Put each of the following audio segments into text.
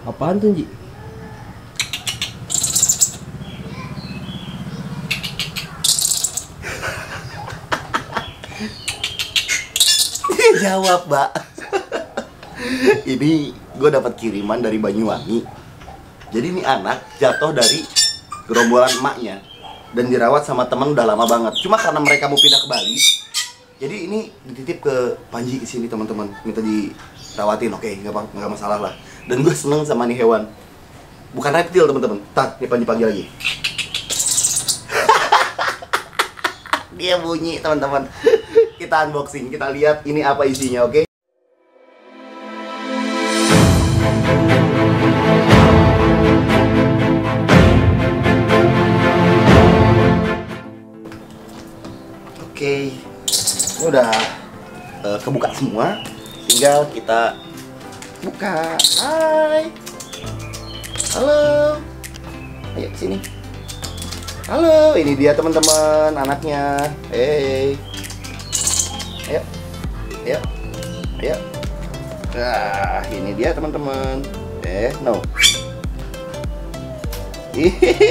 Apaan tuh, Ji? Jawab, Mbak. Ini gue dapat kiriman dari Banyuwangi. Jadi ini anak jatuh dari gerombolan emaknya dan dirawat sama temen udah lama banget. Cuma karena mereka mau pindah ke Bali, jadi ini dititip ke Panji ke sini teman-teman, minta dirawatin. Oke, nggak masalah lah. Dan gue seneng sama nih hewan. Bukan reptil teman-teman. Tak, nih Panji panggil lagi. Dia bunyi teman-teman. Kita unboxing, kita lihat ini apa isinya, oke? Oke, ini udah kebuka semua. Tinggal kita buka. Hai, halo, ayo sini. Halo, ini dia teman-teman, anaknya. Hey, ayo, ayo, ayo. Nah, ini dia teman-teman. No.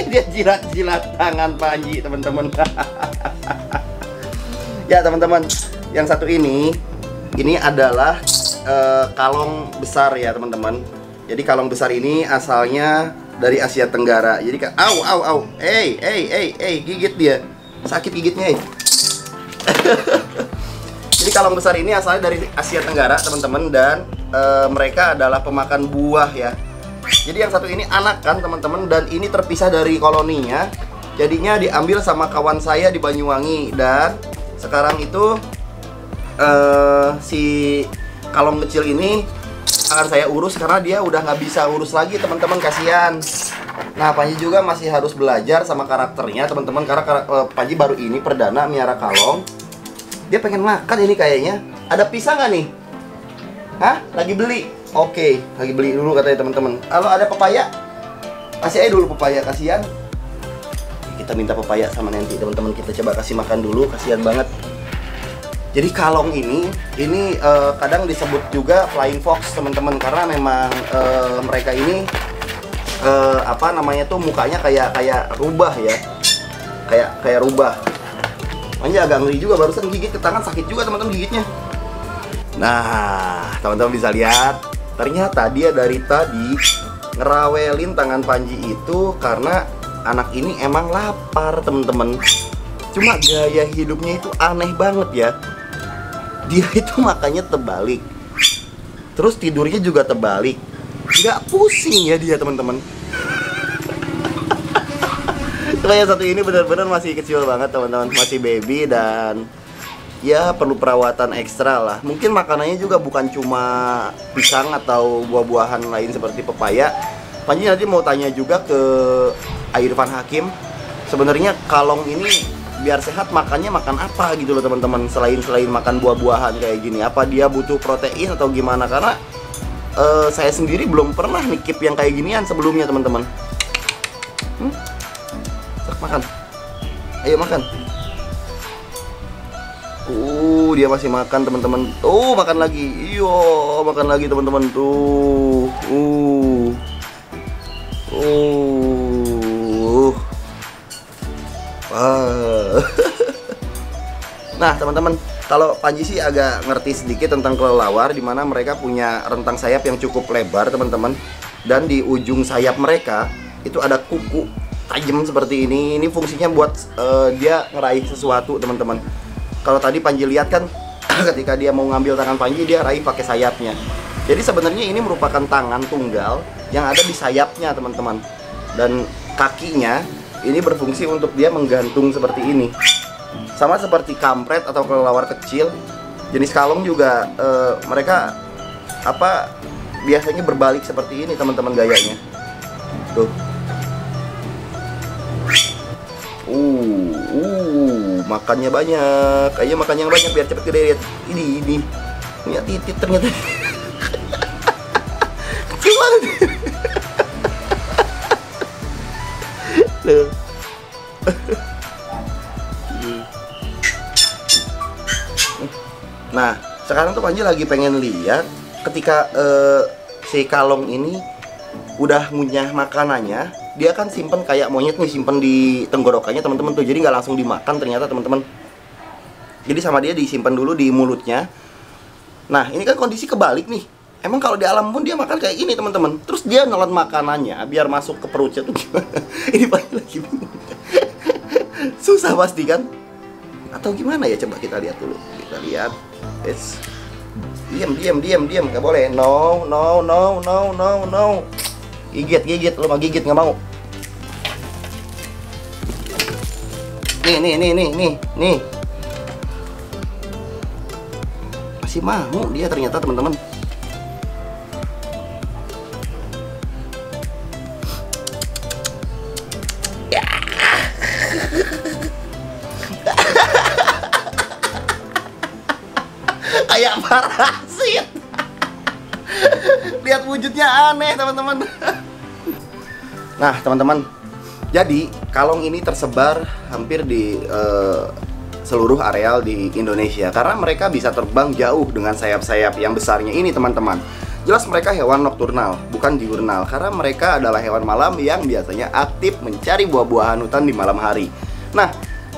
Dia jilat-jilat tangan Panji teman-teman. Ya teman-teman, yang satu ini adalah kalong besar ya teman-teman. Jadi kalong besar ini asalnya dari Asia Tenggara. Jadi au, gigit dia, sakit gigitnya. Jadi kalong besar ini asalnya dari Asia Tenggara teman-teman, dan mereka adalah pemakan buah ya. Jadi yang satu ini anak kan teman-teman, dan ini terpisah dari koloninya. Jadinya diambil sama kawan saya di Banyuwangi, dan sekarang itu si kalong kecil ini akan saya urus karena dia udah nggak bisa urus lagi teman-teman, kasihan. Nah Panji juga masih harus belajar sama karakternya teman-teman, karena Panji baru ini perdana miara kalong. Dia pengen makan ini kayaknya. Ada pisang nggak nih? Hah? Lagi beli? Oke, lagi beli dulu katanya teman-teman. Kalau ada pepaya, kasih aja dulu pepaya, kasihan. Kita minta pepaya sama Nanti teman-teman, kita coba kasih makan dulu, kasihan banget. Jadi kalong ini kadang disebut juga flying fox teman-teman, karena memang mereka ini apa namanya tuh, mukanya kayak rubah ya, kayak rubah. Makanya agak ngeri juga, barusan gigit ke tangan, sakit juga teman-teman gigitnya. Nah teman-teman bisa lihat, ternyata dia dari tadi ngerawelin tangan Panji itu karena anak ini emang lapar teman-teman. Cuma gaya hidupnya itu aneh banget ya. Dia itu makannya terbalik, terus tidurnya juga terbalik, nggak pusing ya dia teman-teman. Kalau yang satu ini benar-benar masih kecil banget teman-teman, masih baby, dan ya perlu perawatan ekstra lah. Mungkin makanannya juga bukan cuma pisang atau buah-buahan lain seperti pepaya. Panji nanti mau tanya juga ke Irfan Hakim, sebenarnya kalong ini biar sehat makannya makan apa gitu loh teman-teman, selain makan buah-buahan kayak gini. Apa dia butuh protein atau gimana? Karena saya sendiri belum pernah nikip yang kayak ginian sebelumnya teman-teman. Makan, ayo makan. Dia masih makan teman-teman. Makan lagi. Iyo, makan lagi teman-teman tuh. Nah teman-teman, kalau Panji sih agak ngerti sedikit tentang kelelawar, dimana mereka punya rentang sayap yang cukup lebar teman-teman, dan di ujung sayap mereka itu ada kuku tajam seperti ini. Ini fungsinya buat dia ngeraih sesuatu teman-teman. Kalau tadi Panji lihat kan ketika dia mau ngambil tangan Panji, dia raih pakai sayapnya. Jadi sebenarnya ini merupakan tangan tunggal yang ada di sayapnya teman-teman, dan kakinya ini berfungsi untuk dia menggantung seperti ini. Sama seperti kampret atau kelelawar kecil jenis kalong juga, mereka biasanya berbalik seperti ini teman-teman gayanya. Tuh. Makannya banyak. Ayo makan yang banyak biar cepet gede. Lihat. Ini punya titit ternyata. Kecil banget. Loh. Nah, sekarang tuh Panji lagi pengen lihat ketika si kalong ini udah ngunyah makanannya, dia kan simpen kayak monyet nih, simpen di tenggorokannya teman-teman tuh. Jadi nggak langsung dimakan ternyata teman-teman. Jadi sama dia disimpan dulu di mulutnya. Nah ini kan kondisi kebalik nih. Emang kalau di alam pun dia makan kayak gini teman-teman. Terus dia nelan makanannya biar masuk ke perutnya tuh gimana? Ini lagi bingung. Susah pasti kan? Atau gimana ya, coba kita lihat dulu. Kita lihat. Diam, nggak boleh. No. Gigit, lo mau gigit nggak mau? Nih. Masih mau dia ternyata teman-teman. Kayak parasit. Lihat wujudnya aneh teman-teman. Nah teman-teman, jadi kalong ini tersebar hampir di seluruh areal di Indonesia karena mereka bisa terbang jauh dengan sayap-sayap yang besarnya ini teman-teman. Jelas mereka hewan nokturnal, bukan diurnal, karena mereka adalah hewan malam yang biasanya aktif mencari buah-buahan hutan di malam hari. Nah,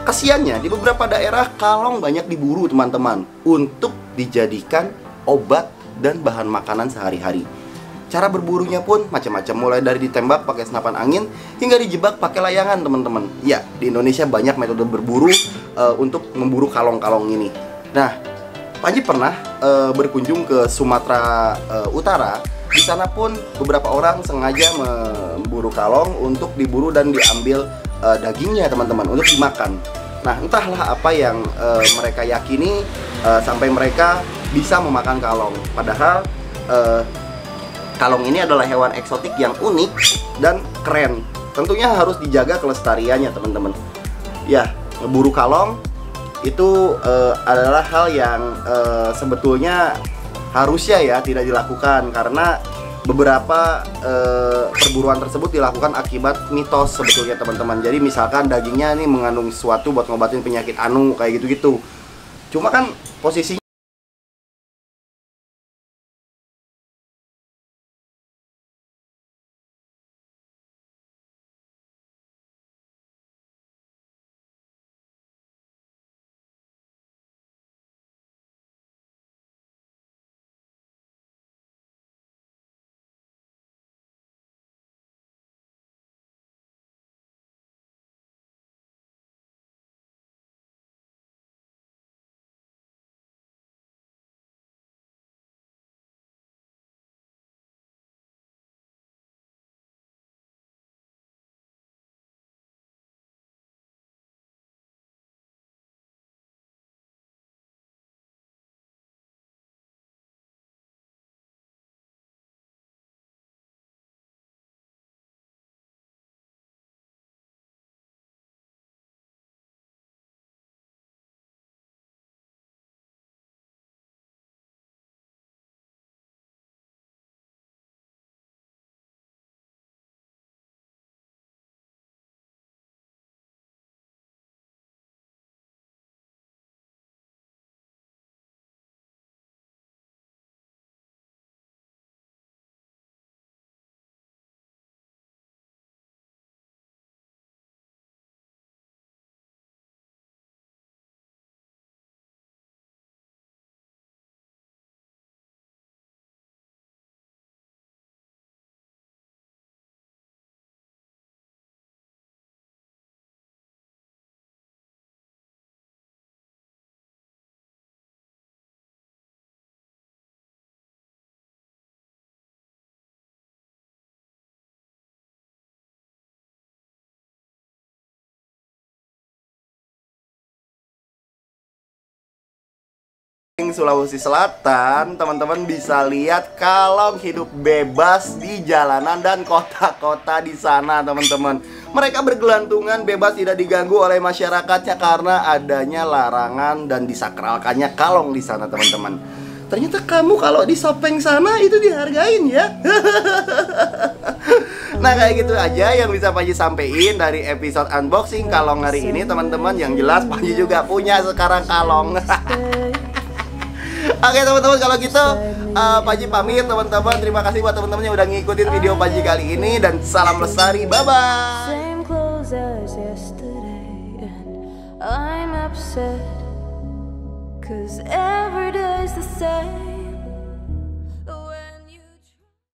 kasiannya di beberapa daerah kalong banyak diburu teman-teman untuk dijadikan obat dan bahan makanan sehari-hari. Cara berburunya pun macam-macam, mulai dari ditembak pakai senapan angin hingga dijebak pakai layangan teman-teman. Ya, di Indonesia banyak metode berburu untuk memburu kalong-kalong ini. Nah, Panji pernah berkunjung ke Sumatera Utara. Di sana pun beberapa orang sengaja memburu kalong untuk diburu dan diambil dagingnya teman-teman untuk dimakan. Nah, entahlah apa yang mereka yakini sampai mereka bisa memakan kalong. Padahal kalong ini adalah hewan eksotik yang unik dan keren. Tentunya harus dijaga kelestariannya teman-teman. Ya, ngeburu kalong itu adalah hal yang sebetulnya harusnya ya tidak dilakukan, karena beberapa perburuan tersebut dilakukan akibat mitos sebetulnya teman-teman. Jadi misalkan dagingnya ini mengandung sesuatu buat ngobatin penyakit anu kayak gitu-gitu. Cuma kan posisinya Sulawesi Selatan, teman-teman bisa lihat kalong hidup bebas di jalanan dan kota-kota di sana, teman-teman. Mereka bergelantungan bebas, tidak diganggu oleh masyarakatnya karena adanya larangan dan disakralkannya kalong di sana, teman-teman. Ternyata kamu kalau di Sopeng sana itu dihargain ya. Nah kayak gitu aja yang bisa Panji sampein dari episode unboxing kalong hari ini, teman-teman. Yang jelas Panji juga punya sekarang kalong. Oke teman-teman, kalau gitu Paji pamit teman-teman. Terima kasih buat teman-teman yang udah ngikutin video Paji kali ini, dan salam lestari. Bye bye. Same clothes as yesterday, and I'm upset 'cause every day's the same.